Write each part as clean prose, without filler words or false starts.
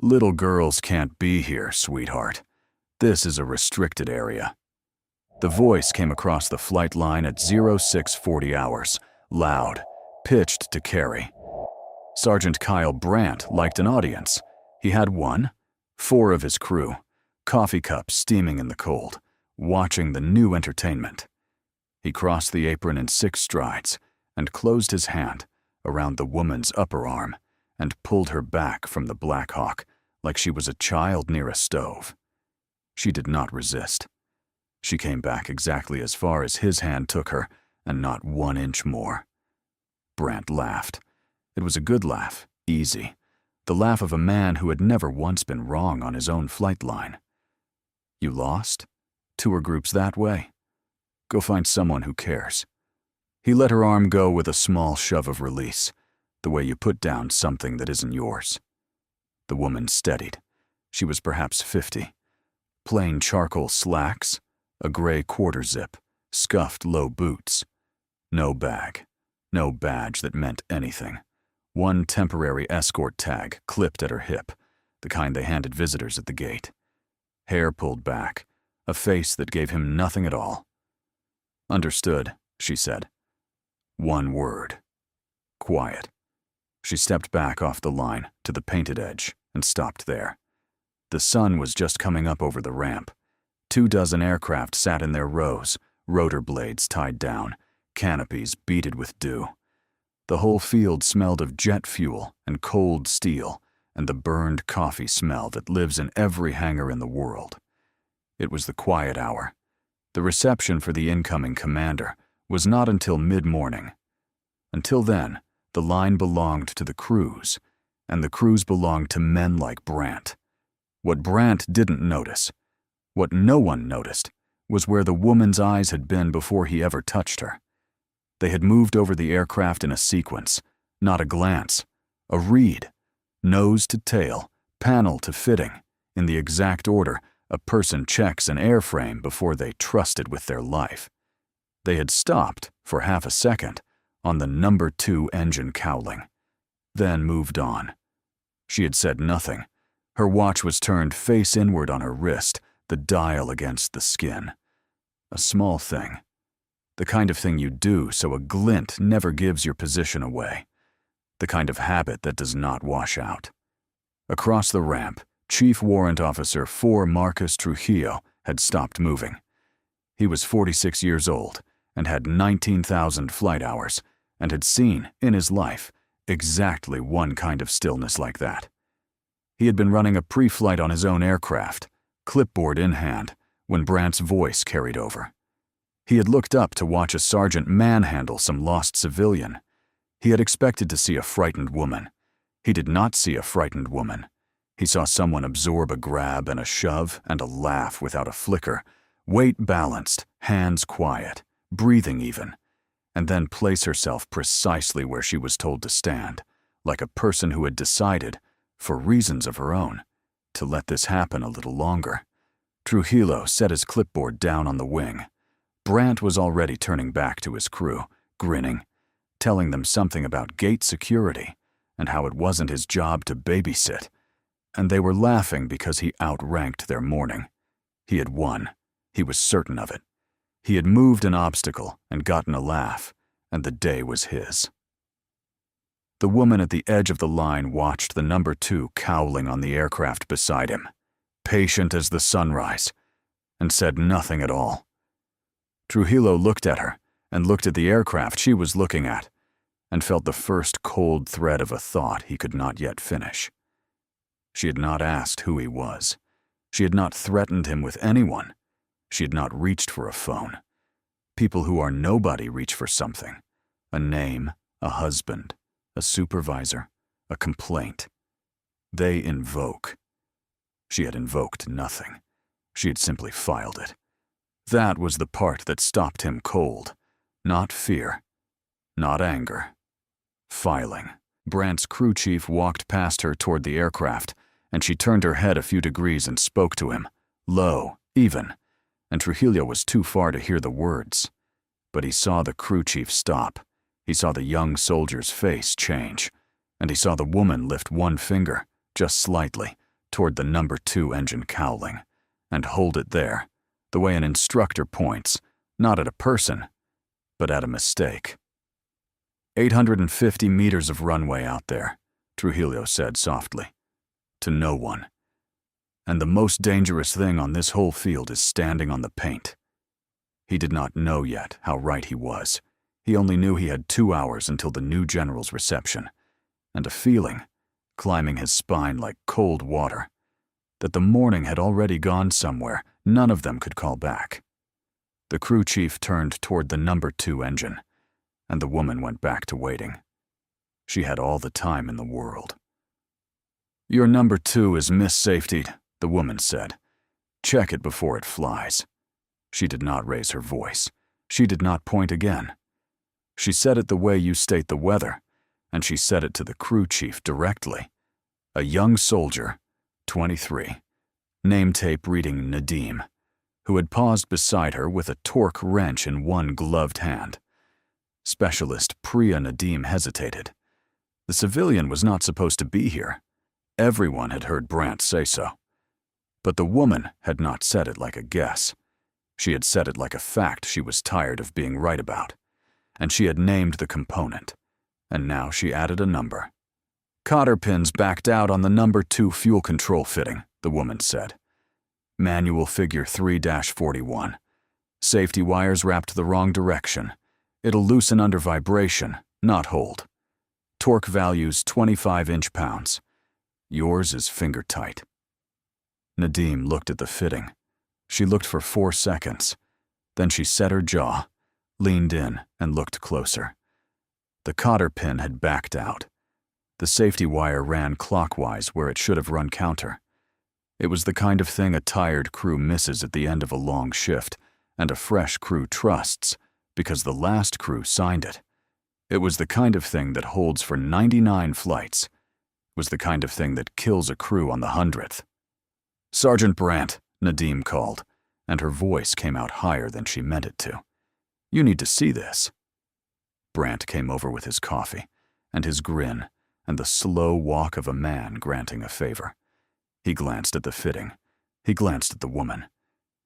"Little girls can't be here, sweetheart. This is a restricted area." The voice came across the flight line at 0640 hours, loud, pitched to carry. Sergeant Kyle Brandt liked an audience. He had one, 4 of his crew, coffee cups steaming in the cold, watching the new entertainment. He crossed the apron in 6 strides and closed his hand around the woman's upper arm and pulled her back from the Black Hawk like she was a child near a stove. She did not resist. She came back exactly as far as his hand took her, and not 1 inch more. Brandt laughed. It was a good laugh, easy. The laugh of a man who had never once been wrong on his own flight line. "You lost? Tour groups that way? Go find someone who cares." He let her arm go with a small shove of release, the way you put down something that isn't yours. The woman steadied. She was perhaps 50. Plain charcoal slacks, a gray quarter zip, scuffed low boots. No bag, no badge that meant anything. 1 temporary escort tag clipped at her hip, the kind they handed visitors at the gate. Hair pulled back, a face that gave him nothing at all. "Understood," she said. 1 word. Quiet. She stepped back off the line to the painted edge and stopped there. The sun was just coming up over the ramp. 24 aircraft sat in their rows, rotor blades tied down, canopies beaded with dew. The whole field smelled of jet fuel and cold steel and the burned coffee smell that lives in every hangar in the world. It was the quiet hour. The reception for the incoming commander was not until mid-morning. Until then, the line belonged to the crews, and the crews belonged to men like Brandt. What Brandt didn't notice, what no one noticed, was where the woman's eyes had been before he ever touched her. They had moved over the aircraft in a sequence, not a glance, a read, nose to tail, panel to fitting, in the exact order a person checks an airframe before they trust it with their life. They had stopped, for half a second, on the number 2 engine cowling, then moved on. She had said nothing. Her watch was turned face inward on her wrist, the dial against the skin. A small thing. The kind of thing you do so a glint never gives your position away. The kind of habit that does not wash out. Across the ramp, Chief Warrant Officer 4 Marcus Trujillo had stopped moving. He was 46 years old and had 19,000 flight hours and had seen, in his life, exactly one kind of stillness like that. He had been running a pre-flight on his own aircraft, clipboard in hand, when Brandt's voice carried over. He had looked up to watch a sergeant manhandle some lost civilian. He had expected to see a frightened woman. He did not see a frightened woman. He saw someone absorb a grab and a shove and a laugh without a flicker, weight balanced, hands quiet, breathing even, and then place herself precisely where she was told to stand, like a person who had decided, for reasons of her own, to let this happen a little longer. Trujillo set his clipboard down on the wing. Brandt was already turning back to his crew, grinning, telling them something about gate security and how it wasn't his job to babysit, and they were laughing because he outranked their mourning. He had won. He was certain of it. He had moved an obstacle and gotten a laugh, and the day was his. The woman at the edge of the line watched the number 2 cowling on the aircraft beside him, patient as the sunrise, and said nothing at all. Trujillo looked at her and looked at the aircraft she was looking at and felt the first cold thread of a thought he could not yet finish. She had not asked who he was. She had not threatened him with anyone. She had not reached for a phone. People who are nobody reach for something. A name, a husband, a supervisor, a complaint. They invoke. She had invoked nothing. She had simply filed it. That was the part that stopped him cold. Not fear. Not anger. Filing. Brandt's crew chief walked past her toward the aircraft, and she turned her head a few degrees and spoke to him, low, even, and Trujillo was too far to hear the words. But he saw the crew chief stop. He saw the young soldier's face change, and he saw the woman lift one finger, just slightly, toward the number 2 engine cowling, and hold it there, the way an instructor points, not at a person, but at a mistake. 850 meters of runway out there, Trujillo said softly. To no one. And the most dangerous thing on this whole field is standing on the paint. He did not know yet how right he was. He only knew he had 2 hours until the new general's reception, and a feeling, climbing his spine like cold water, that the morning had already gone somewhere none of them could call back. The crew chief turned toward the number 2 engine, and the woman went back to waiting. She had all the time in the world. Your number 2 is missafetied, the woman said. Check it before it flies. She did not raise her voice. She did not point again. She said it the way you state the weather, and she said it to the crew chief directly. A young soldier, 23, name tape reading Nadim, who had paused beside her with a torque wrench in one gloved hand. Specialist Priya Nadim hesitated. The civilian was not supposed to be here. Everyone had heard Brandt say so. But the woman had not said it like a guess. She had said it like a fact she was tired of being right about. And she had named the component. And now she added a number. Cotter pins backed out on the number 2 fuel control fitting, the woman said. Manual figure 3-41. Safety wires wrapped the wrong direction. It'll loosen under vibration, not hold. Torque values 25 inch-pounds. Yours is finger tight. Nadim looked at the fitting. She looked for 4 seconds. Then she set her jaw, leaned in, and looked closer. The cotter pin had backed out. The safety wire ran clockwise where it should have run counter. It was the kind of thing a tired crew misses at the end of a long shift, and a fresh crew trusts, because the last crew signed it. It was the kind of thing that holds for 99 flights. It was the kind of thing that kills a crew on the 100th. Sergeant Brandt, Nadim called, and her voice came out higher than she meant it to. You need to see this. Brandt came over with his coffee, and his grin, and the slow walk of a man granting a favor. He glanced at the fitting. He glanced at the woman.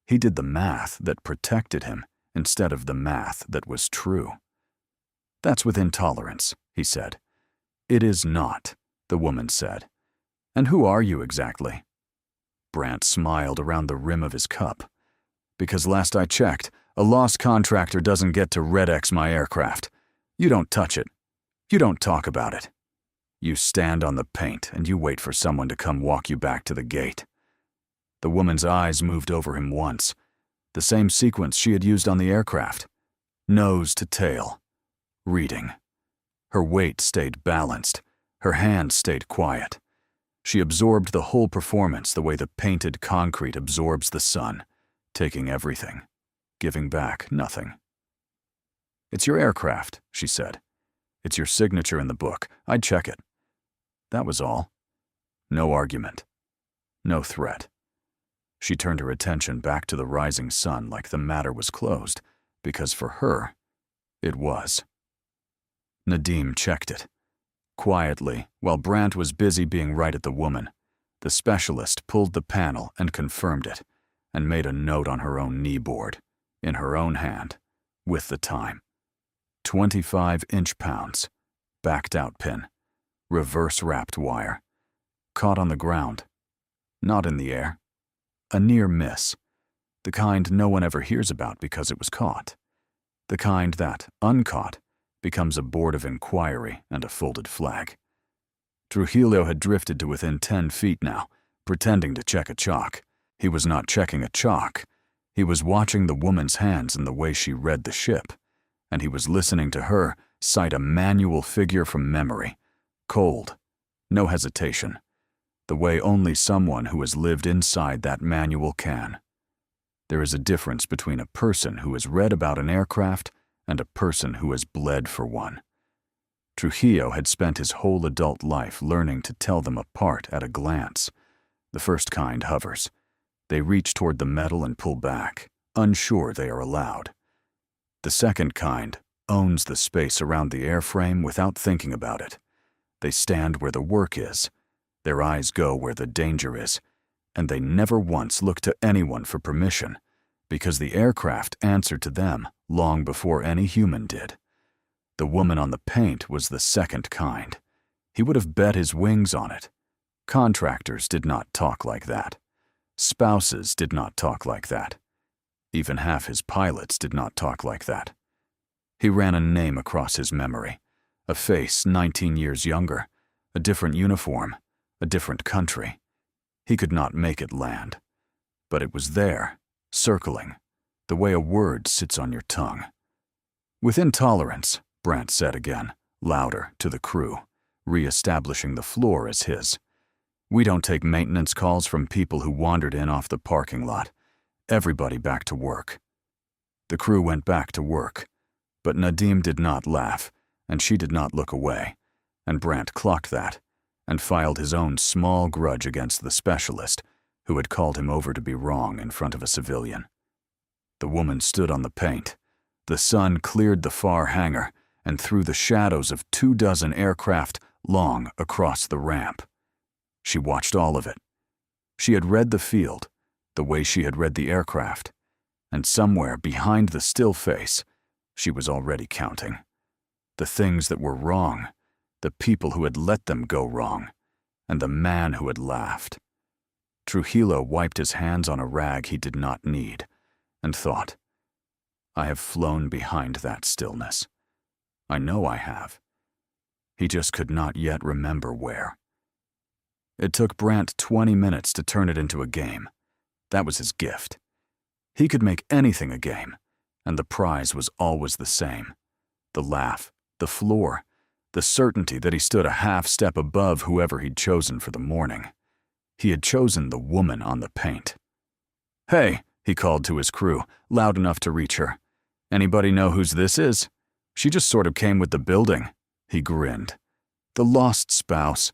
He did the math that protected him instead of the math that was true. That's within tolerance, he said. It is not, the woman said. And who are you exactly? Brandt smiled around the rim of his cup. Because last I checked, a lost contractor doesn't get to Red X my aircraft. You don't touch it. You don't talk about it. You stand on the paint and you wait for someone to come walk you back to the gate. The woman's eyes moved over him once, the same sequence she had used on the aircraft. Nose to tail. Reading. Her weight stayed balanced. Her hands stayed quiet. She absorbed the whole performance the way the painted concrete absorbs the sun, taking everything, giving back nothing. It's your aircraft, she said. It's your signature in the book. I'd check it. That was all. No argument. No threat. She turned her attention back to the rising sun like the matter was closed, because for her, it was. Nadim checked it. Quietly, while Brandt was busy being right at the woman, the specialist pulled the panel and confirmed it, and made a note on her own knee board, in her own hand, with the time. 25 inch-pounds, backed-out pin, reverse-wrapped wire, caught on the ground, not in the air, a near miss, the kind no one ever hears about because it was caught, the kind that, uncaught, becomes a board of inquiry and a folded flag. Trujillo had drifted to within 10 feet now, pretending to check a chalk. He was not checking a chalk. He was watching the woman's hands and the way she read the ship, and he was listening to her cite a manual figure from memory, cold, no hesitation, the way only someone who has lived inside that manual can. There is a difference between a person who has read about an aircraft and a person who has bled for one. Trujillo had spent his whole adult life learning to tell them apart at a glance. The first kind hovers. They reach toward the metal and pull back, unsure they are allowed. The second kind owns the space around the airframe without thinking about it. They stand where the work is. Their eyes go where the danger is, and they never once look to anyone for permission, because the aircraft answered to them long before any human did. The woman on the paint was the second kind. He would have bet his wings on it. Contractors did not talk like that. Spouses did not talk like that. Even half his pilots did not talk like that. He ran a name across his memory, a face 19 years younger, a different uniform, a different country. He could not make it land. But it was there, circling, the way a word sits on your tongue. Within tolerance, Brandt said again, louder, to the crew, re-establishing the floor as his. We don't take maintenance calls from people who wandered in off the parking lot. Everybody back to work. The crew went back to work, but Nadim did not laugh, and she did not look away, and Brandt clocked that, and filed his own small grudge against the specialist, who had called him over to be wrong in front of a civilian. The woman stood on the paint. The sun cleared the far hangar and threw the shadows of 24 aircraft long across the ramp. She watched all of it. She had read the field, the way she had read the aircraft, and somewhere behind the still face, she was already counting. The things that were wrong, the people who had let them go wrong, and the man who had laughed. Trujillo wiped his hands on a rag he did not need, and thought, I have flown behind that stillness. I know I have. He just could not yet remember where. It took Brandt 20 minutes to turn it into a game. That was his gift. He could make anything a game, and the prize was always the same. The laugh, the floor, the certainty that he stood a half step above whoever he'd chosen for the morning. He had chosen the woman on the paint. Hey, he called to his crew, loud enough to reach her. Anybody know whose this is? She just sort of came with the building. He grinned. The lost spouse.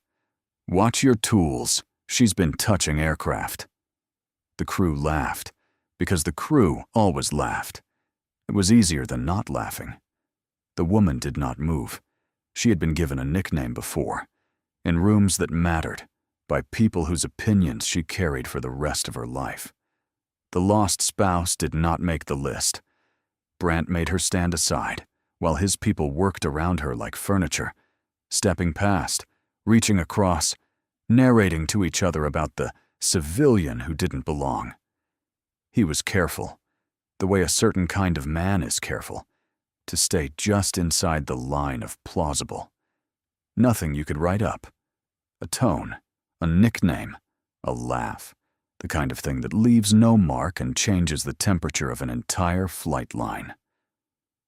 Watch your tools. She's been touching aircraft. The crew laughed, because the crew always laughed. It was easier than not laughing. The woman did not move. She had been given a nickname before, in rooms that mattered, by people whose opinions she carried for the rest of her life. The lost spouse did not make the list. Brandt made her stand aside, while his people worked around her like furniture, stepping past, reaching across, narrating to each other about the civilian who didn't belong. He was careful, the way a certain kind of man is careful, to stay just inside the line of plausible. Nothing you could write up. A tone, a nickname, a laugh, the kind of thing that leaves no mark and changes the temperature of an entire flight line.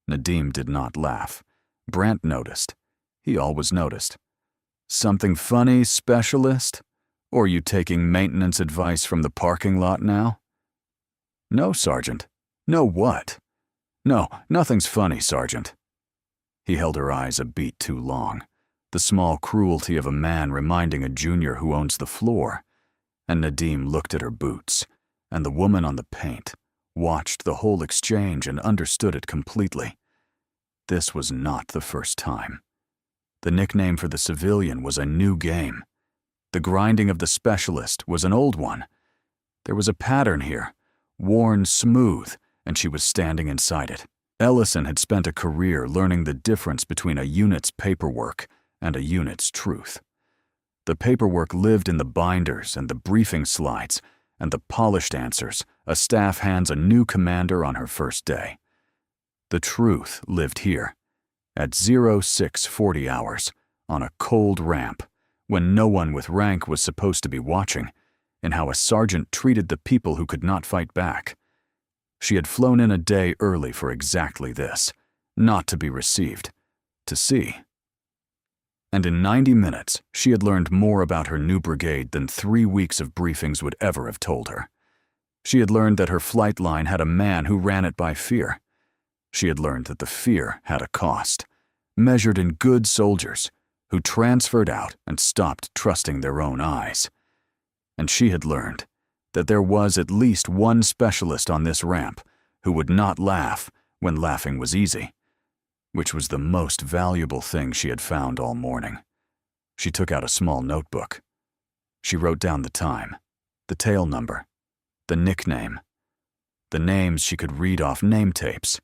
Nadim did not laugh. Brandt noticed. He always noticed. Something funny, specialist? Or you taking maintenance advice from the parking lot now? No, Sergeant. No what? No, nothing's funny, Sergeant. He held her eyes a beat too long, the small cruelty of a man reminding a junior who owns the floor. And Nadim looked at her boots, and the woman on the paint, watched the whole exchange and understood it completely. This was not the first time. The nickname for the civilian was a new game. The grinding of the specialist was an old one. There was a pattern here, worn smooth, and she was standing inside it. Ellison had spent a career learning the difference between a unit's paperwork and a unit's truth. The paperwork lived in the binders and the briefing slides and the polished answers a staff hands a new commander on her first day. The truth lived here, at 0640 hours, on a cold ramp, when no one with rank was supposed to be watching, in how a sergeant treated the people who could not fight back. She had flown in a day early for exactly this, not to be received, to see. And in 90 minutes, she had learned more about her new brigade than 3 weeks of briefings would ever have told her. She had learned that her flight line had a man who ran it by fear. She had learned that the fear had a cost, measured in good soldiers, who transferred out and stopped trusting their own eyes. And she had learned that there was at least one specialist on this ramp who would not laugh when laughing was easy, which was the most valuable thing she had found all morning. She took out a small notebook. She wrote down the time, the tail number, the nickname, the names she could read off name tapes,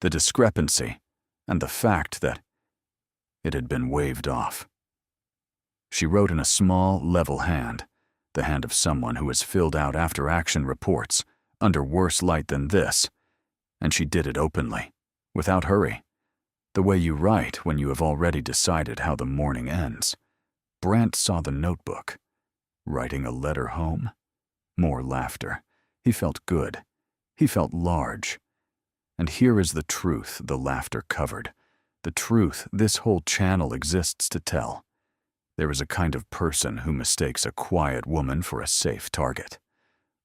the discrepancy, and the fact that it had been waved off. She wrote in a small, level hand, the hand of someone who has filled out after-action reports under worse light than this, and she did it openly, without hurry, the way you write when you have already decided how the morning ends. Brandt saw the notebook. Writing a letter home? More laughter. He felt good. He felt large. And here is the truth the laughter covered, the truth this whole channel exists to tell. There is a kind of person who mistakes a quiet woman for a safe target,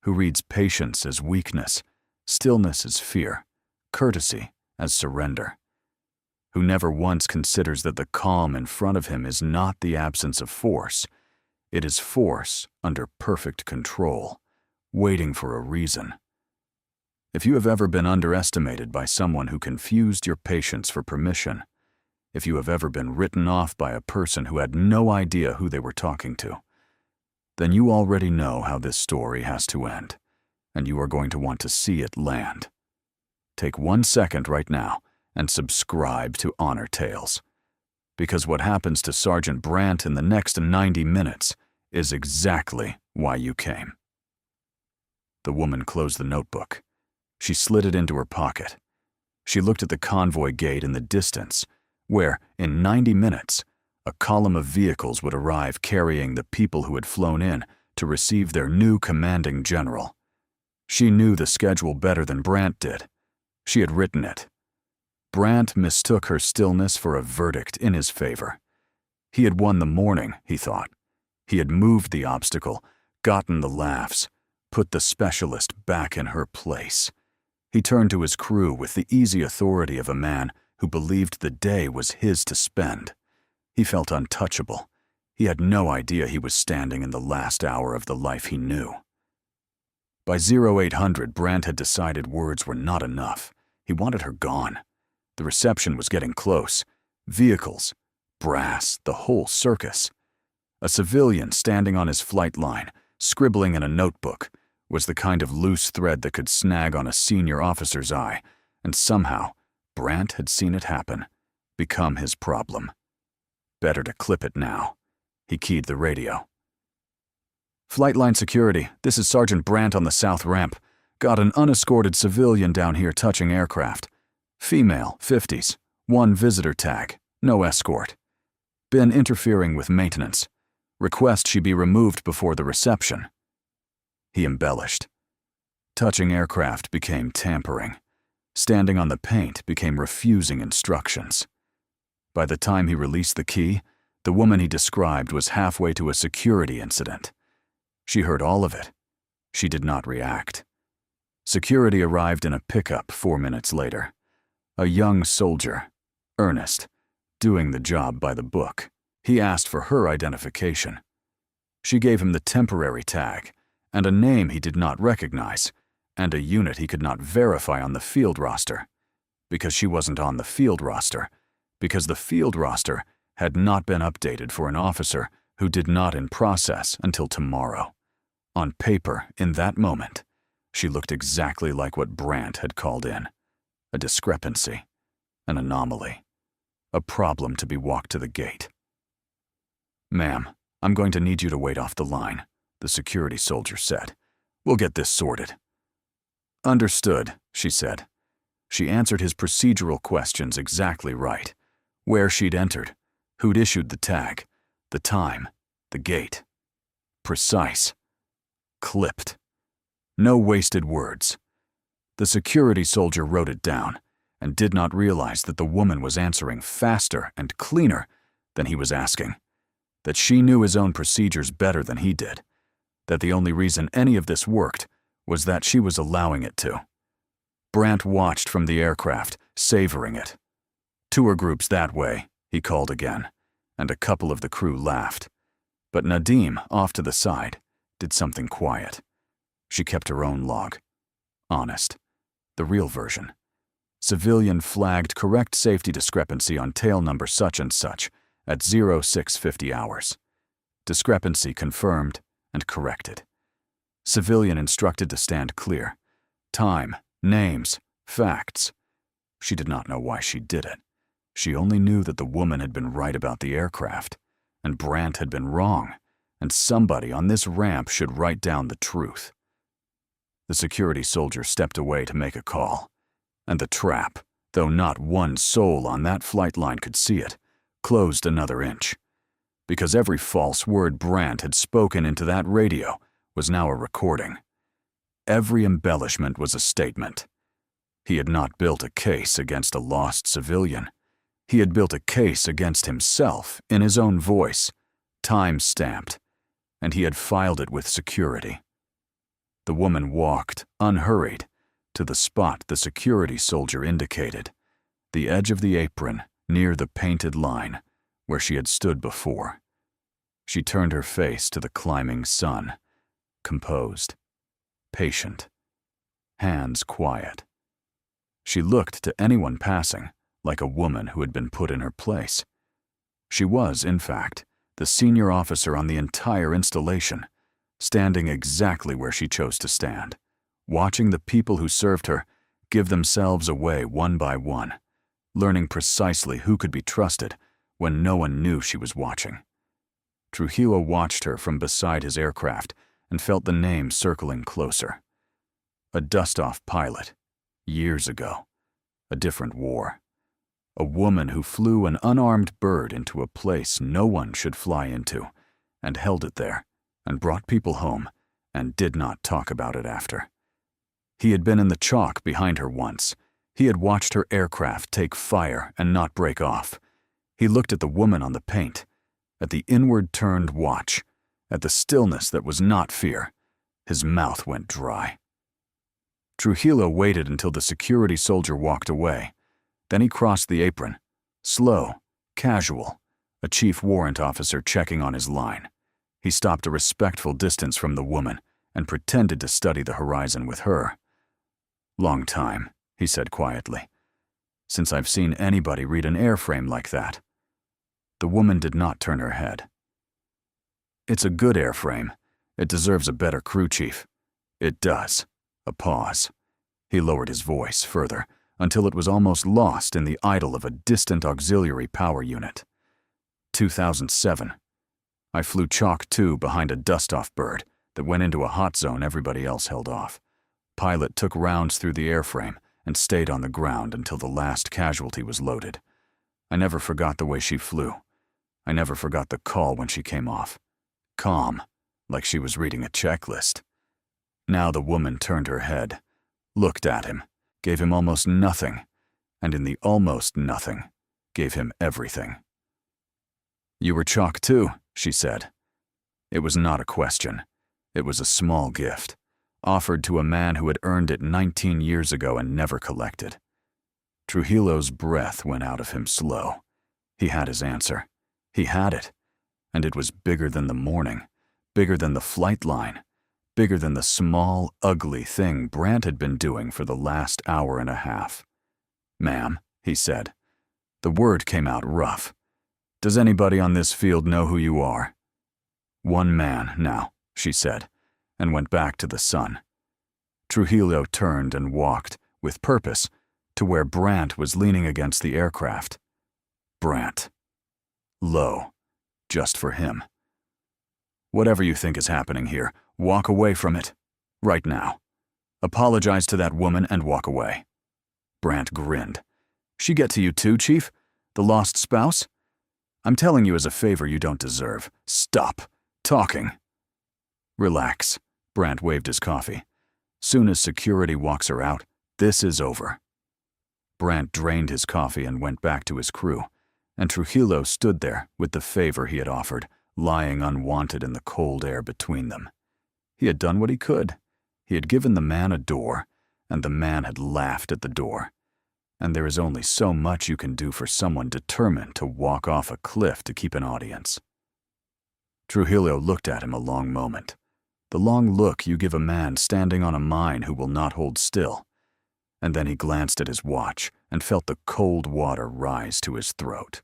who reads patience as weakness, stillness as fear, courtesy as surrender, who never once considers that the calm in front of him is not the absence of force. It is force under perfect control, waiting for a reason. If you have ever been underestimated by someone who confused your patience for permission, if you have ever been written off by a person who had no idea who they were talking to, then you already know how this story has to end, and you are going to want to see it land. Take 1 second right now and subscribe to Honor Tales, because what happens to Sergeant Brandt in the next 90 minutes is exactly why you came. The woman closed the notebook. She slid it into her pocket. She looked at the convoy gate in the distance, where, in 90 minutes, a column of vehicles would arrive carrying the people who had flown in to receive their new commanding general. She knew the schedule better than Brandt did. She had written it. Brandt mistook her stillness for a verdict in his favor. He had won the morning, he thought. He had moved the obstacle, gotten the laughs, put the specialist back in her place. He turned to his crew with the easy authority of a man who believed the day was his to spend. He felt untouchable. He had no idea he was standing in the last hour of the life he knew. By 0800, Brandt had decided words were not enough. He wanted her gone. The reception was getting close. Vehicles, brass, the whole circus. A civilian standing on his flight line, scribbling in a notebook, was the kind of loose thread that could snag on a senior officer's eye, and somehow, Brandt had seen it happen, become his problem. Better to clip it now. He keyed the radio. Flight line security, this is Sergeant Brandt on the south ramp. Got an unescorted civilian down here touching aircraft. Female, 50s. 1 visitor tag, no escort. Been interfering with maintenance. Request she be removed before the reception. He embellished. Touching aircraft became tampering. Standing on the paint became refusing instructions. By the time he released the key, the woman he described was halfway to a security incident. She heard all of it. She did not react. Security arrived in a pickup 4 minutes later. A young soldier, Ernest, doing the job by the book. He asked for her identification. She gave him the temporary tag and a name he did not recognize, and a unit he could not verify on the field roster, because she wasn't on the field roster, because the field roster had not been updated for an officer who did not in process until tomorrow. On paper, in that moment, she looked exactly like what Brandt had called in. A discrepancy, an anomaly, a problem to be walked to the gate. "Ma'am, I'm going to need you to wait off the line," the security soldier said. "We'll get this sorted." "Understood," she said. She answered his procedural questions exactly right. Where she'd entered, who'd issued the tag, the time, the gate. Precise. Clipped. No wasted words. The security soldier wrote it down and did not realize that the woman was answering faster and cleaner than he was asking, that she knew his own procedures better than he did, that the only reason any of this worked was that she was allowing it to. Brandt watched from the aircraft, savoring it. "Tour groups that way," he called again, and a couple of the crew laughed. But Nadim, off to the side, did something quiet. She kept her own log. Honest. The real version. Civilian flagged correct safety discrepancy on tail number such and such at 0650 hours. Discrepancy confirmed and corrected. Civilian instructed to stand clear. Time, names, facts. She did not know why she did it. She only knew that the woman had been right about the aircraft, and Brandt had been wrong, and somebody on this ramp should write down the truth. The security soldier stepped away to make a call, and the trap, though not one soul on that flight line could see it, closed another inch. Because every false word Brandt had spoken into that radio was now a recording. Every embellishment was a statement. He had not built a case against a lost civilian. He had built a case against himself in his own voice, time-stamped, and he had filed it with security. The woman walked, unhurried, to the spot the security soldier indicated, the edge of the apron near the painted line where she had stood before. She turned her face to the climbing sun, composed, patient, hands quiet. She looked to anyone passing like a woman who had been put in her place. She was, in fact, the senior officer on the entire installation, standing exactly where she chose to stand, watching the people who served her give themselves away one by one, learning precisely who could be trusted when no one knew she was watching. Trujillo watched her from beside his aircraft and felt the name circling closer. A dust-off pilot, years ago, a different war. A woman who flew an unarmed bird into a place no one should fly into, and held it there, and brought people home, and did not talk about it after. He had been in the chalk behind her once. He had watched her aircraft take fire and not break off. He looked at the woman on the paint, at the inward-turned watch, at the stillness that was not fear. His mouth went dry. Trujillo waited until the security soldier walked away. Then he crossed the apron, slow, casual, a chief warrant officer checking on his line. He stopped a respectful distance from the woman and pretended to study the horizon with her. "Long time," he said quietly, "since I've seen anybody read an airframe like that." The woman did not turn her head. "It's a good airframe. It deserves a better crew chief." "It does." A pause. He lowered his voice further until it was almost lost in the idle of a distant auxiliary power unit. 2007. I flew Chalk 2 behind a dust-off bird that went into a hot zone everybody else held off. Pilot took rounds through the airframe and stayed on the ground until the last casualty was loaded. I never forgot the way she flew. I never forgot the call when she came off. Calm, like she was reading a checklist. Now the woman turned her head, looked at him, gave him almost nothing, and in the almost nothing, gave him everything. "You were Chalk 2, she said. It was not a question. It was a small gift, offered to a man who had earned it 19 years ago and never collected. Trujillo's breath went out of him slow. He had his answer. He had it. And it was bigger than the morning, bigger than the flight line, bigger than the small, ugly thing Brandt had been doing for the last hour and a half. "Ma'am," he said. The word came out rough. "Does anybody on this field know who you are?" "One man, now," she said, and went back to the sun. Trujillo turned and walked, with purpose, to where Brandt was leaning against the aircraft. Brandt. Low. Just for him. "Whatever you think is happening here, walk away from it. Right now. Apologize to that woman and walk away." Brandt grinned. "She get to you too, Chief? The lost spouse? I'm telling you as a favor you don't deserve. Stop talking." "Relax." Brandt waved his coffee. "Soon as security walks her out, this is over." Brandt drained his coffee and went back to his crew, and Trujillo stood there with the favor he had offered, lying unwanted in the cold air between them. He had done what he could. He had given the man a door, and the man had laughed at the door. And there is only so much you can do for someone determined to walk off a cliff to keep an audience. Trujillo looked at him a long moment. The long look you give a man standing on a mine who will not hold still. And then he glanced at his watch and felt the cold water rise to his throat.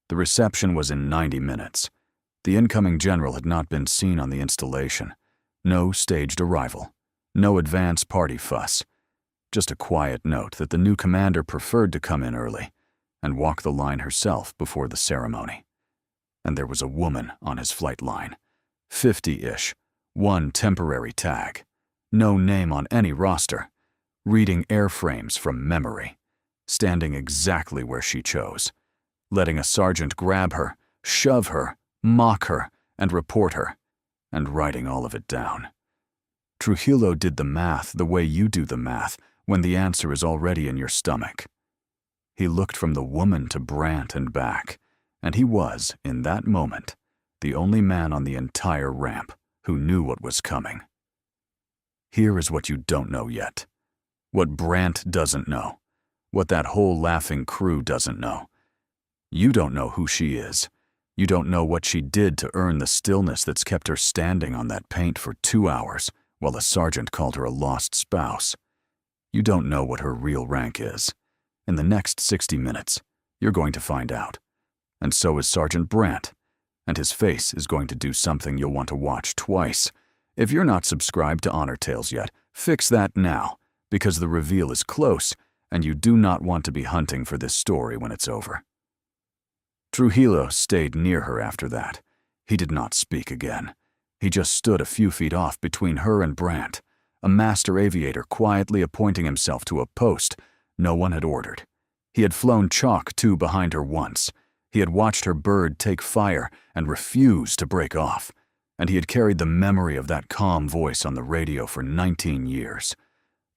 The reception was in 90 minutes. The incoming general had not been seen on the installation. No staged arrival. No advance party fuss. Just a quiet note that the new commander preferred to come in early and walk the line herself before the ceremony. And there was a woman on his flight line. 50-ish. One temporary tag. No name on any roster. Reading airframes from memory. Standing exactly where she chose. Letting a sergeant grab her, shove her, mock her, and report her. And writing all of it down. Trujillo did the math the way you do the math when the answer is already in your stomach. He looked from the woman to Brandt and back, and he was, in that moment, the only man on the entire ramp who knew what was coming. Here is what you don't know yet. What Brandt doesn't know. What that whole laughing crew doesn't know. You don't know who she is. You don't know what she did to earn the stillness that's kept her standing on that paint for 2 hours while a sergeant called her a lost spouse. You don't know what her real rank is. In the next 60 minutes, you're going to find out. And so is Sergeant Brandt. And his face is going to do something you'll want to watch twice. If you're not subscribed to Honor Tales yet, fix that now, because the reveal is close, and you do not want to be hunting for this story when it's over. Trujillo stayed near her after that. He did not speak again. He just stood a few feet off between her and Brandt, a master aviator quietly appointing himself to a post no one had ordered. He had flown Chalk 2 behind her once. He had watched her bird take fire and refuse to break off. And he had carried the memory of that calm voice on the radio for 19 years.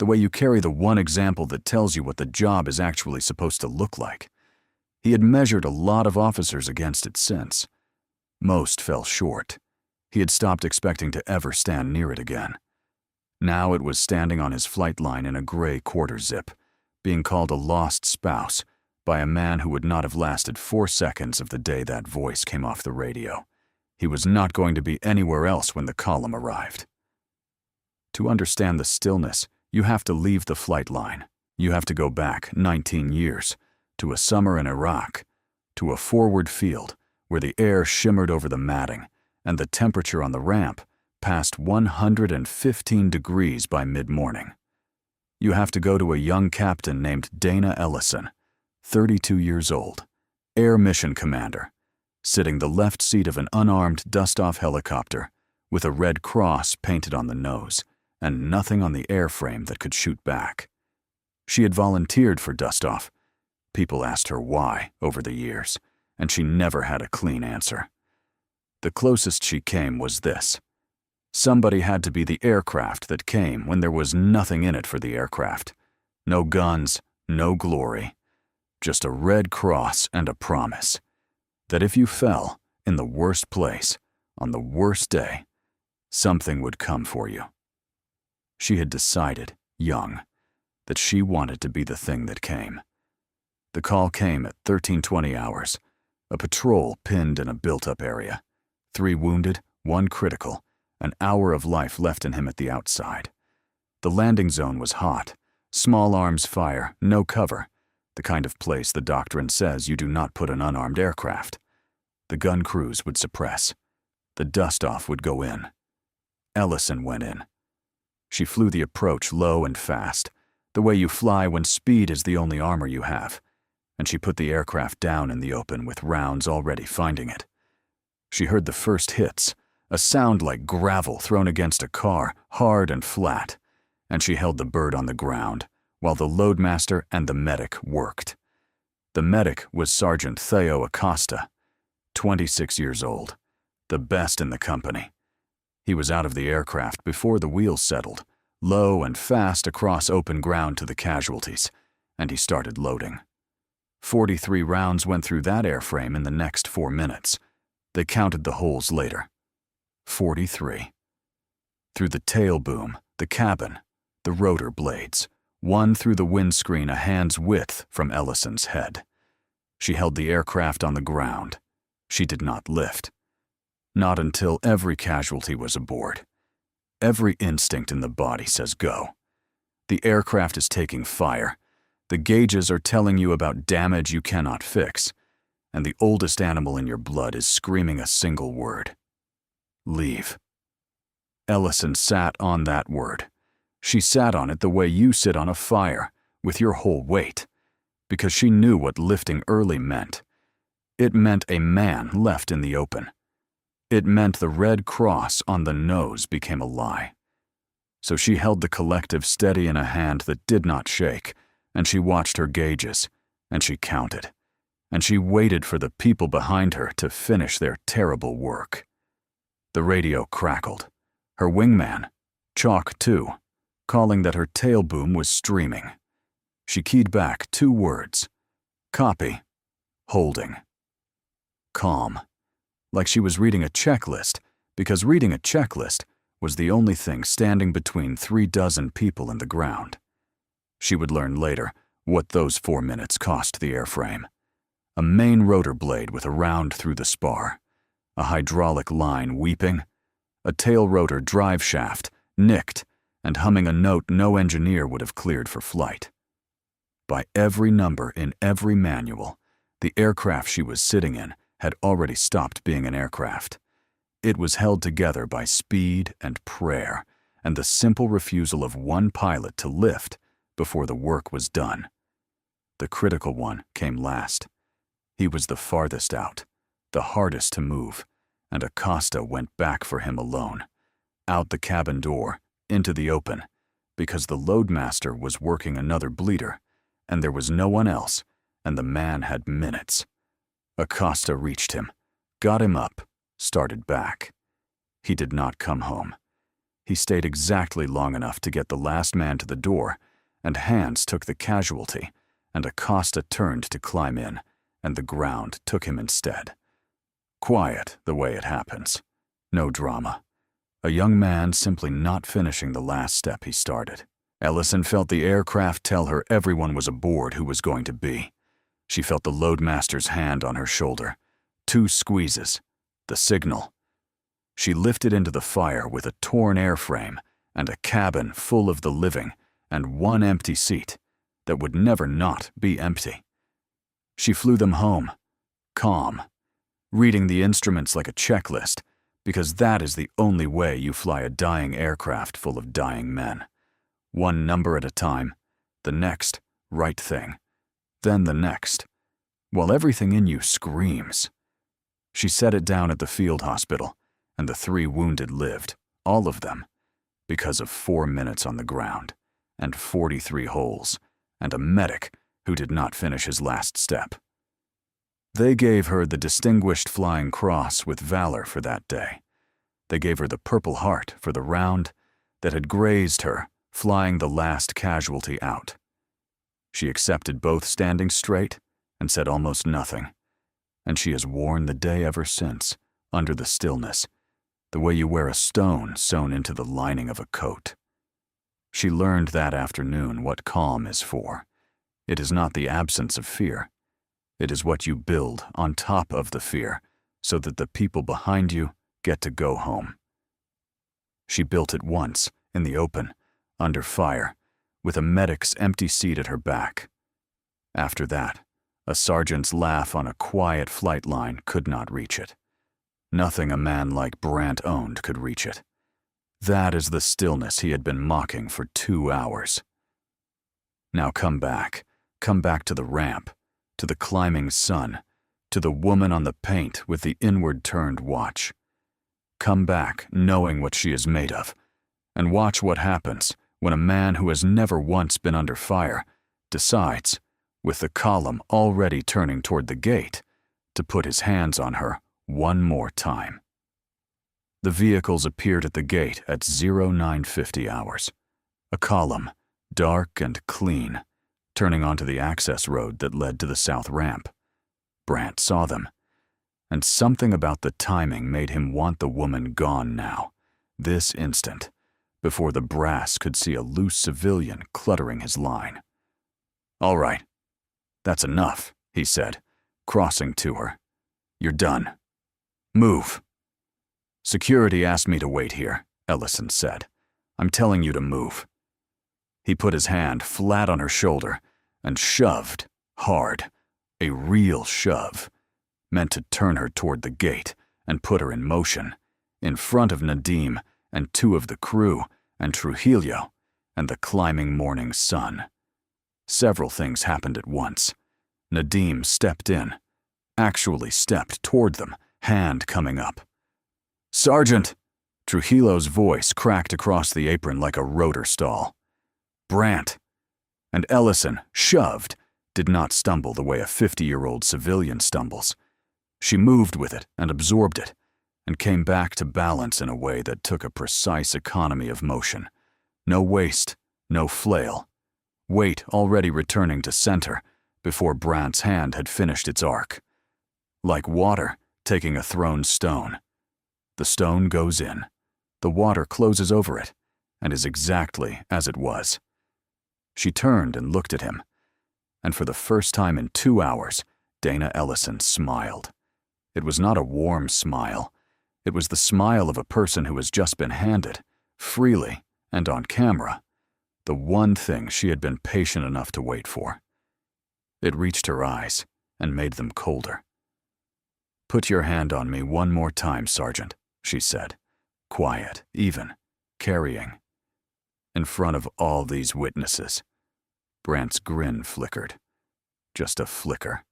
The way you carry the one example that tells you what the job is actually supposed to look like. He had measured a lot of officers against it since. Most fell short. He had stopped expecting to ever stand near it again. Now it was standing on his flight line in a gray quarter zip, being called a lost spouse by a man who would not have lasted 4 seconds of the day that voice came off the radio. He was not going to be anywhere else when the column arrived. To understand the stillness, you have to leave the flight line. You have to go back 19 years, to a summer in Iraq, to a forward field where the air shimmered over the matting and the temperature on the ramp passed 115 degrees by mid-morning. You have to go to a young captain named Dana Ellison, 32 years old, air mission commander, sitting the left seat of an unarmed dust-off helicopter with a red cross painted on the nose and nothing on the airframe that could shoot back. She had volunteered for dust-off. People asked her why over the years, and she never had a clean answer. The closest she came was this. Somebody had to be the aircraft that came when there was nothing in it for the aircraft. No guns, no glory. Just a red cross and a promise that if you fell in the worst place, on the worst day, something would come for you. She had decided, young, that she wanted to be the thing that came. The call came at 13:20 hours. A patrol pinned in a built-up area. 3 wounded, 1 critical, an hour of life left in him at the outside. The landing zone was hot. Small arms fire, no cover. The kind of place the doctrine says you do not put an unarmed aircraft. The gun crews would suppress. The dust-off would go in. Ellison went in. She flew the approach low and fast, the way you fly when speed is the only armor you have, and she put the aircraft down in the open with rounds already finding it. She heard the first hits, a sound like gravel thrown against a car, hard and flat, and she held the bird on the ground while the loadmaster and the medic worked. The medic was Sergeant Theo Acosta, 26 years old, the best in the company. He was out of the aircraft before the wheels settled, low and fast across open ground to the casualties, and he started loading. 43 rounds went through that airframe in the next 4 minutes. They counted the holes later. 43. Through the tail boom, the cabin, the rotor blades, one through the windscreen a hand's width from Ellison's head. She held the aircraft on the ground. She did not lift. Not until every casualty was aboard. Every instinct in the body says go. The aircraft is taking fire. The gauges are telling you about damage you cannot fix. and the oldest animal in your blood is screaming a single word. Leave. Ellison sat on that word. She sat on it the way you sit on a fire, with your whole weight, because she knew what lifting early meant. It meant a man left in the open. It meant the red cross on the nose became a lie. So she held the collective steady in a hand that did not shake, and she watched her gauges, and she counted, and she waited for the people behind her to finish their terrible work. The radio crackled. Her wingman, Chalk 2, calling that her tail boom was streaming. She keyed back 2 words. Copy. Holding. Calm. Like she was reading a checklist, because reading a checklist was the only thing standing between 36 people and the ground. She would learn later what those 4 minutes cost the airframe. A main rotor blade with a round through the spar, a hydraulic line weeping, a tail rotor drive shaft nicked and humming a note no engineer would have cleared for flight. By every number in every manual, the aircraft she was sitting in had already stopped being an aircraft. It was held together by speed and prayer and the simple refusal of one pilot to lift before the work was done. The critical one came last. He was the farthest out, the hardest to move, and Acosta went back for him alone, out the cabin door, into the open, because the loadmaster was working another bleeder, and there was no one else, and the man had minutes. Acosta reached him, got him up, started back. He did not come home. He stayed exactly long enough to get the last man to the door, and Hans took the casualty, and Acosta turned to climb in, and the ground took him instead. Quiet the way it happens. No drama. A young man simply not finishing the last step he started. Ellison felt the aircraft tell her everyone was aboard who was going to be. She felt the loadmaster's hand on her shoulder. 2 squeezes. The signal. She lifted into the fire with a torn airframe and a cabin full of the living and 1 empty seat that would never not be empty. She flew them home, calm, reading the instruments like a checklist, because that is the only way you fly a dying aircraft full of dying men. 1 number at a time, the next, right thing, then the next, while everything in you screams. She set it down at the field hospital, and the 3 wounded lived, all of them, because of 4 minutes on the ground, and 43 holes, and a medic who did not finish his last step. They gave her the Distinguished Flying Cross with Valor for that day. They gave her the Purple Heart for the round that had grazed her, flying the last casualty out. She accepted both standing straight and said almost nothing, and she has worn the day ever since, under the stillness, the way you wear a stone sewn into the lining of a coat. She learned that afternoon what calm is for. It is not the absence of fear. It is what you build on top of the fear so that the people behind you get to go home. She built it once, in the open, under fire, with a medic's empty seat at her back. After that, a sergeant's laugh on a quiet flight line could not reach it. Nothing a man like Brandt owned could reach it. That is the stillness he had been mocking for 2 hours. Now come back to the ramp, to the climbing sun, to the woman on the paint with the inward-turned watch. Come back knowing what she is made of, and watch what happens when a man who has never once been under fire decides, with the column already turning toward the gate, to put his hands on her one more time. The vehicles appeared at the gate at 0950 hours. A column, dark and clean, turning onto the access road that led to the south ramp. Brandt saw them, and something about the timing made him want the woman gone now, this instant, before the brass could see a loose civilian cluttering his line. "All right, that's enough," he said, crossing to her. "You're done. Move." "Security asked me to wait here," Ellison said. "I'm telling you to move." He put his hand flat on her shoulder and shoved, hard, a real shove, meant to turn her toward the gate and put her in motion, in front of Nadim and two of the crew and Trujillo and the climbing morning sun. Several things happened at once. Nadim stepped in, actually stepped toward them, hand coming up. "Sergeant!" Trujillo's voice cracked across the apron like a rotor stall. Brandt. And Ellison, shoved, did not stumble the way a 50-year-old civilian stumbles. She moved with it and absorbed it, and came back to balance in a way that took a precise economy of motion. No waste, no flail. Weight already returning to center before Brandt's hand had finished its arc. Like water taking a thrown stone. The stone goes in, the water closes over it, and is exactly as it was. She turned and looked at him, and for the first time in 2 hours, Dana Ellison smiled. It was not a warm smile. It was the smile of a person who has just been handed, freely and on camera, the one thing she had been patient enough to wait for. It reached her eyes and made them colder. "Put your hand on me one more time, Sergeant," she said, quiet, even, carrying. In front of all these witnesses. Brandt's grin flickered. Just a flicker.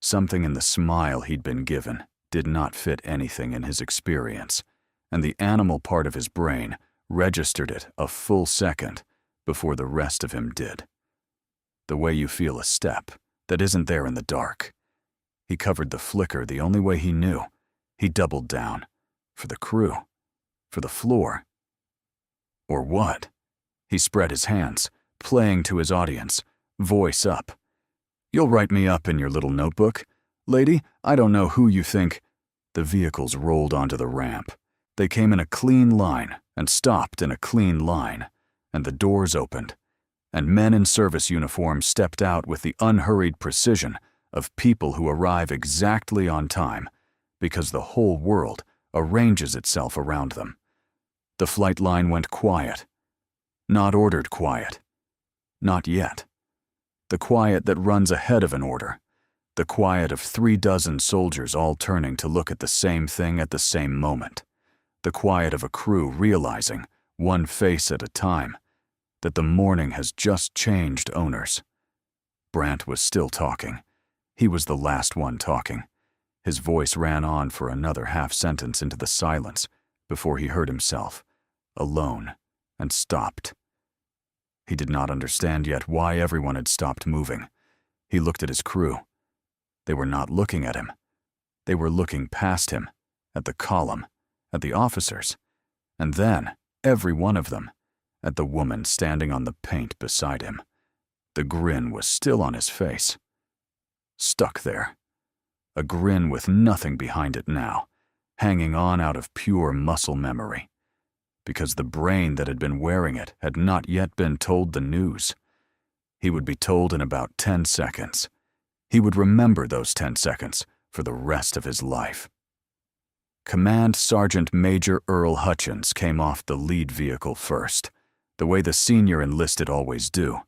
Something in the smile he'd been given did not fit anything in his experience, and the animal part of his brain registered it a full second before the rest of him did. The way you feel a step that isn't there in the dark. He covered the flicker the only way he knew. He doubled down. For the crew. For the floor. Or what? He spread his hands, playing to his audience, voice up. "You'll write me up in your little notebook. Lady, I don't know who you think." The vehicles rolled onto the ramp. They came in a clean line and stopped in a clean line, and the doors opened, and men in service uniforms stepped out with the unhurried precision of people who arrive exactly on time because the whole world arranges itself around them. The flight line went quiet. Not ordered quiet. Not yet. The quiet that runs ahead of an order. The quiet of 36 soldiers all turning to look at the same thing at the same moment. The quiet of a crew realizing, one face at a time, that the morning has just changed owners. Brandt was still talking. He was the last one talking. His voice ran on for another half sentence into the silence before he heard himself, alone, and stopped. He did not understand yet why everyone had stopped moving. He looked at his crew. They were not looking at him. They were looking past him, at the column, at the officers, and then, every one of them, at the woman standing on the paint beside him. The grin was still on his face. Stuck there. A grin with nothing behind it now, hanging on out of pure muscle memory. Because the brain that had been wearing it had not yet been told the news. He would be told in about 10 seconds. He would remember those 10 seconds for the rest of his life. Command Sergeant Major Earl Hutchins came off the lead vehicle first, the way the senior enlisted always do,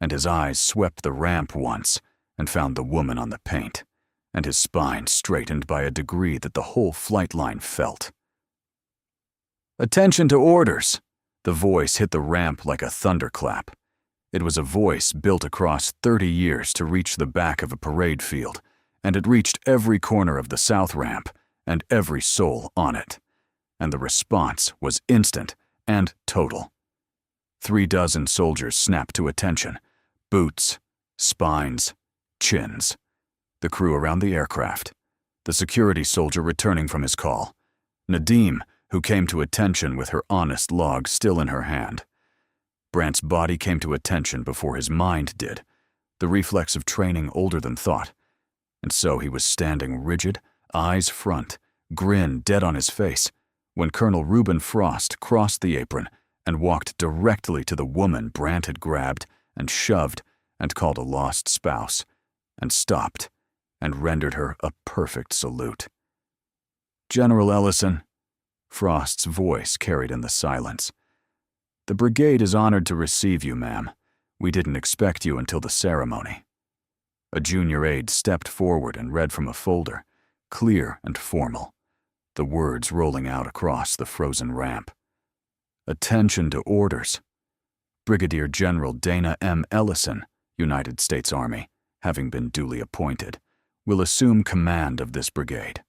and his eyes swept the ramp once and found the woman on the paint, and his spine straightened by a degree that the whole flight line felt. "Attention to orders!" The voice hit the ramp like a thunderclap. It was a voice built across 30 years to reach the back of a parade field, and it reached every corner of the south ramp and every soul on it. And the response was instant and total. 36 soldiers snapped to attention. Boots, spines, chins. The crew around the aircraft. The security soldier returning from his call. Nadim, who came to attention with her honest log still in her hand. Brandt's body came to attention before his mind did, the reflex of training older than thought. And so he was standing rigid, eyes front, grin dead on his face, when Colonel Reuben Frost crossed the apron and walked directly to the woman Brandt had grabbed and shoved and called a lost spouse, and stopped and rendered her a perfect salute. "General Ellison," Frost's voice carried in the silence. "The brigade is honored to receive you, ma'am. We didn't expect you until the ceremony." A junior aide stepped forward and read from a folder, clear and formal, the words rolling out across the frozen ramp. Attention to orders. Brigadier General Dana M. Ellison, United States Army, having been duly appointed, will assume command of this brigade.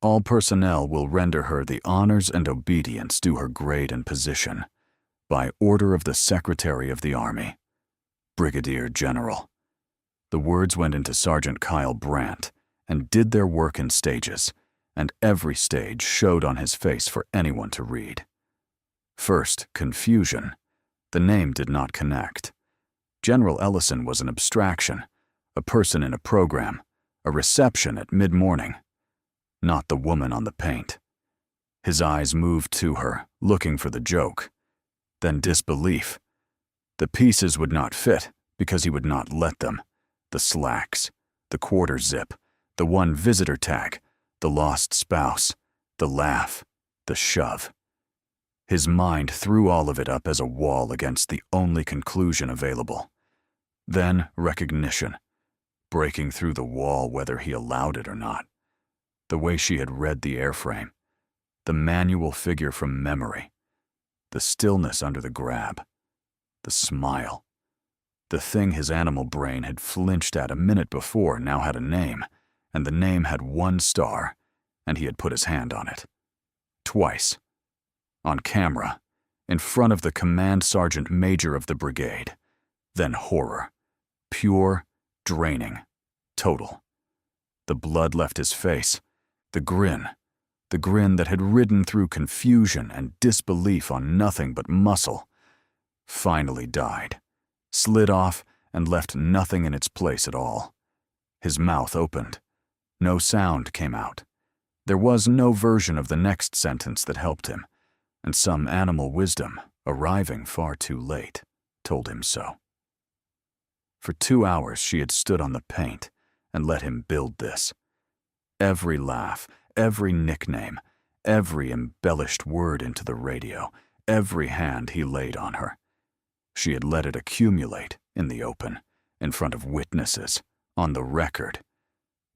All personnel will render her the honors and obedience due her grade and position, by order of the Secretary of the Army, Brigadier General. The words went into Sergeant Kyle Brandt and did their work in stages, and every stage showed on his face for anyone to read. First, confusion. The name did not connect. General Ellison was an abstraction, a person in a program, a reception at mid-morning, not the woman on the paint. His eyes moved to her, looking for the joke. Then disbelief. The pieces would not fit because he would not let them. The slacks, the quarter zip, the one visitor tag, the lost spouse, the laugh, the shove. His mind threw all of it up as a wall against the only conclusion available. Then recognition, breaking through the wall whether he allowed it or not. The way she had read the airframe, the manual figure from memory, the stillness under the grab, the smile. The thing his animal brain had flinched at a minute before now had a name, and the name had one star, and he had put his hand on it. Twice. On camera, in front of the command sergeant major of the brigade. Then horror. Pure, draining, total. The blood left his face. The grin that had ridden through confusion and disbelief on nothing but muscle, finally died, slid off and left nothing in its place at all. His mouth opened. No sound came out. There was no version of the next sentence that helped him, and some animal wisdom, arriving far too late, told him so. For 2 hours she had stood on the paint and let him build this. Every laugh, every nickname, every embellished word into the radio, every hand he laid on her. She had let it accumulate in the open, in front of witnesses, on the record,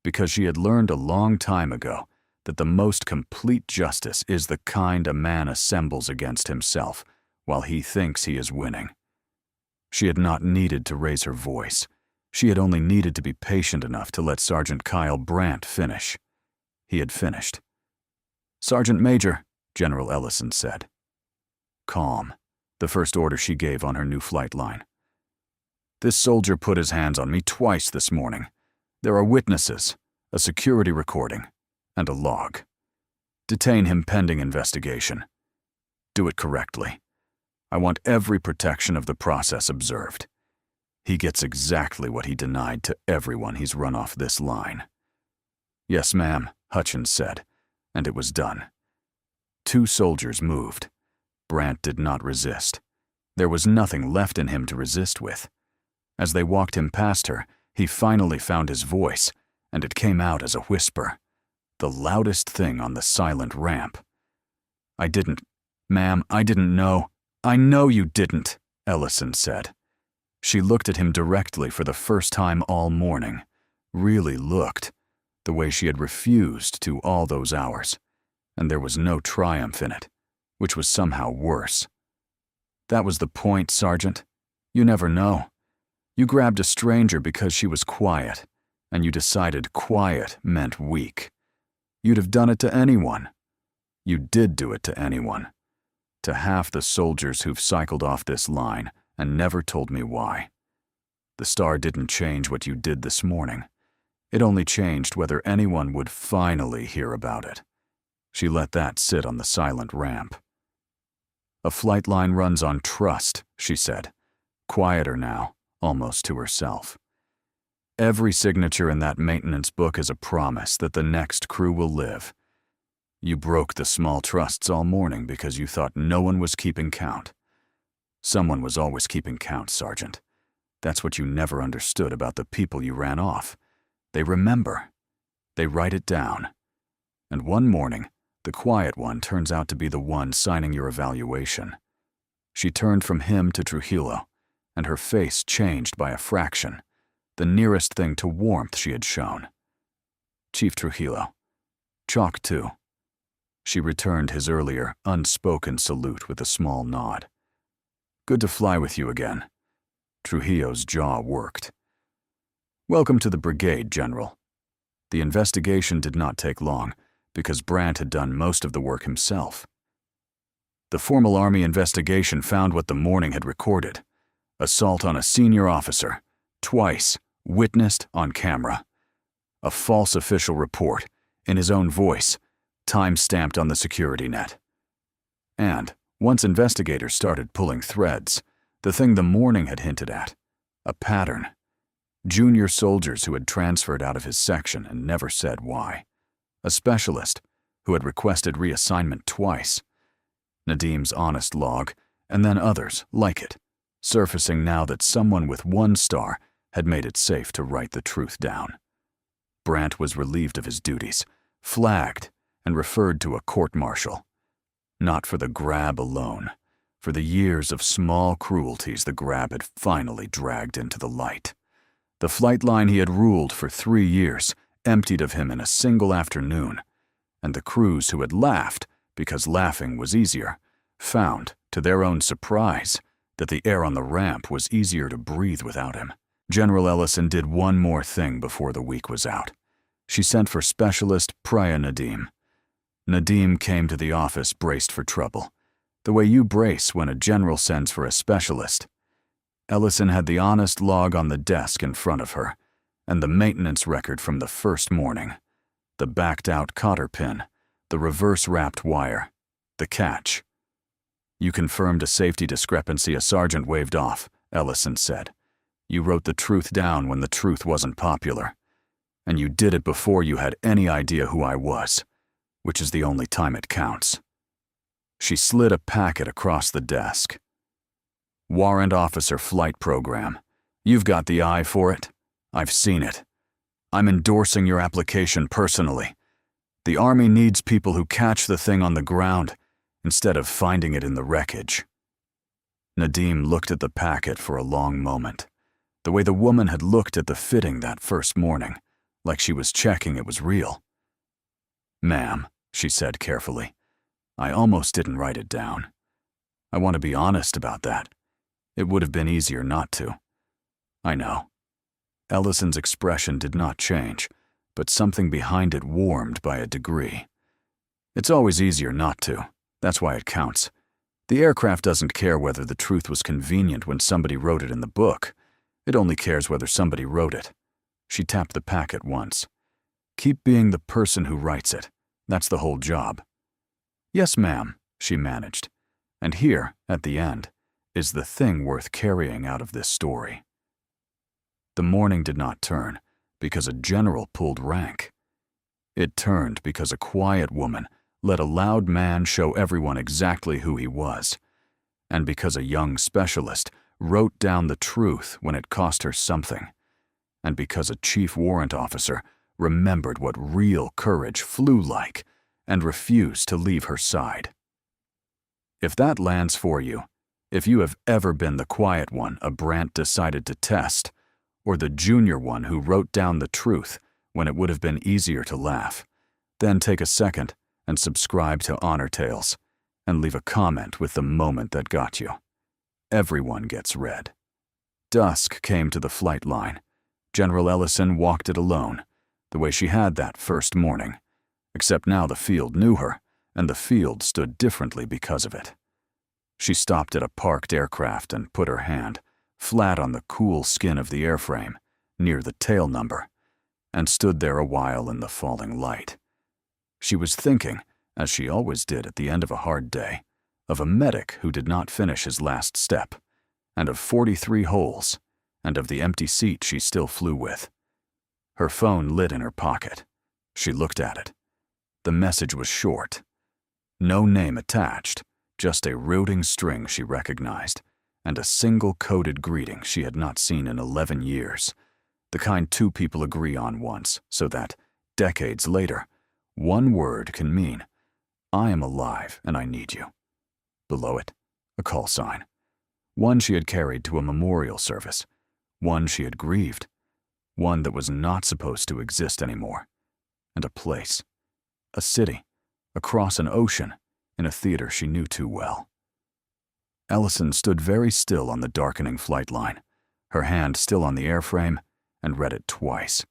because she had learned a long time ago that the most complete justice is the kind a man assembles against himself while he thinks he is winning. She had not needed to raise her voice. She had only needed to be patient enough to let Sergeant Kyle Brandt finish. He had finished. "Sergeant Major," General Ellison said. Calm, the first order she gave on her new flight line. "This soldier put his hands on me twice this morning. There are witnesses, a security recording, and a log. Detain him pending investigation. Do it correctly. I want every protection of the process observed. He gets exactly what he denied to everyone he's run off this line." "Yes, ma'am," Hutchins said, and it was done. 2 soldiers moved. Brandt did not resist. There was nothing left in him to resist with. As they walked him past her, he finally found his voice, and it came out as a whisper, the loudest thing on the silent ramp. "I didn't, ma'am, I didn't know." "I know you didn't," Ellison said. She looked at him directly for the first time all morning, really looked, the way she had refused to all those hours, and there was no triumph in it, which was somehow worse. "That was the point, Sergeant. You never know. You grabbed a stranger because she was quiet, and you decided quiet meant weak. You'd have done it to anyone. You did do it to anyone. To half the soldiers who've cycled off this line and never told me why. The star didn't change what you did this morning. It only changed whether anyone would finally hear about it." She let that sit on the silent ramp. "A flight line runs on trust," she said, quieter now, almost to herself. "Every signature in that maintenance book is a promise that the next crew will live. You broke the small trusts all morning because you thought no one was keeping count. Someone was always keeping count, Sergeant. That's what you never understood about the people you ran off. They remember. They write it down. And one morning, the quiet one turns out to be the one signing your evaluation." She turned from him to Trujillo, and her face changed by a fraction, the nearest thing to warmth she had shown. Chief Trujillo. Chalk 2. She returned his earlier, unspoken salute with a small nod. Good to fly with you again. Trujillo's jaw worked. Welcome to the brigade, General. The investigation did not take long, because Brandt had done most of the work himself. The formal Army investigation found what the morning had recorded: assault on a senior officer, twice, witnessed on camera. A false official report, in his own voice, time-stamped on the security net. And, once investigators started pulling threads, the thing the morning had hinted at: a pattern. Junior soldiers who had transferred out of his section and never said why. A specialist who had requested reassignment twice. Nadim's honest log, and then others like it, surfacing now that someone with 1 star had made it safe to write the truth down. Brandt was relieved of his duties, flagged, and referred to a court-martial. Not for the grab alone, for the years of small cruelties the grab had finally dragged into the light. The flight line he had ruled for 3 years emptied of him in a single afternoon, and the crews who had laughed because laughing was easier found, to their own surprise, that the air on the ramp was easier to breathe without him. General Ellison did one more thing before the week was out. She sent for specialist Priya Nadim. Nadim came to the office braced for trouble, the way you brace when a general sends for a specialist. Ellison had the honest log on the desk in front of her, and the maintenance record from the first morning. The backed-out cotter pin, the reverse-wrapped wire, the catch. You confirmed a safety discrepancy a sergeant waved off, Ellison said. You wrote the truth down when the truth wasn't popular. And you did it before you had any idea who I was, which is the only time it counts. She slid a packet across the desk. Warrant Officer Flight Program. You've got the eye for it. I've seen it. I'm endorsing your application personally. The Army needs people who catch the thing on the ground instead of finding it in the wreckage. Nadim looked at the packet for a long moment, the way the woman had looked at the fitting that first morning, like she was checking it was real. Ma'am, she said carefully, I almost didn't write it down. I want to be honest about that. It would have been easier not to. I know. Ellison's expression did not change, but something behind it warmed by a degree. It's always easier not to. That's why it counts. The aircraft doesn't care whether the truth was convenient when somebody wrote it in the book. It only cares whether somebody wrote it. She tapped the packet once. Keep being the person who writes it. That's the whole job. Yes, ma'am, she managed. And here, at the end, is the thing worth carrying out of this story. The morning did not turn because a general pulled rank. It turned because a quiet woman let a loud man show everyone exactly who he was, and because a young specialist wrote down the truth when it cost her something, and because a chief warrant officer remembered what real courage flew like and refused to leave her side. If that lands for you, if you have ever been the quiet one a Brandt decided to test, or the junior one who wrote down the truth when it would have been easier to laugh, then take a second and subscribe to Honor Tales, and leave a comment with the moment that got you. Everyone gets read. Dusk came to the flight line. General Ellison walked it alone, the way she had that first morning, except now the field knew her, and the field stood differently because of it. She stopped at a parked aircraft and put her hand flat on the cool skin of the airframe, near the tail number, and stood there a while in the falling light. She was thinking, as she always did at the end of a hard day, of a medic who did not finish his last step, and of 43 holes, and of the empty seat she still flew with. Her phone lit in her pocket. She looked at it. The message was short. No name attached, just a routing string she recognized, and a single coded greeting she had not seen in 11 years, the kind 2 people agree on once, so that, decades later, one word can mean, I am alive and I need you. Below it, a call sign. One she had carried to a memorial service, one she had grieved, one that was not supposed to exist anymore. and a place. A city, across an ocean, in a theater she knew too well. Ellison stood very still on the darkening flight line, her hand still on the airframe, and read it twice.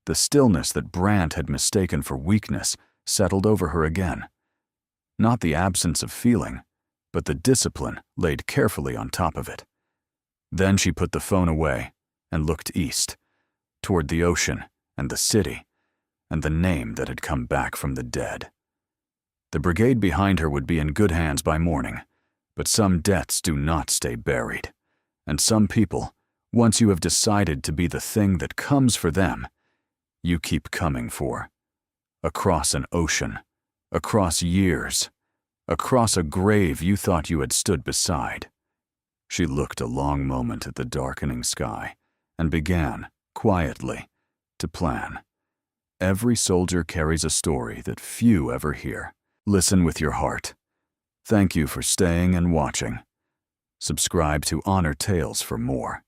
The stillness that Brandt had mistaken for weakness settled over her again. Not the absence of feeling, but the discipline laid carefully on top of it. Then she put the phone away and looked east, toward the ocean and the city, and the name that had come back from the dead. The brigade behind her would be in good hands by morning, but some debts do not stay buried, and some people, once you have decided to be the thing that comes for them, you keep coming for. Across an ocean, across years, across a grave you thought you had stood beside. She looked a long moment at the darkening sky and began, quietly, to plan. Every soldier carries a story that few ever hear. Listen with your heart. Thank you for staying and watching. Subscribe to Honor Tales for more.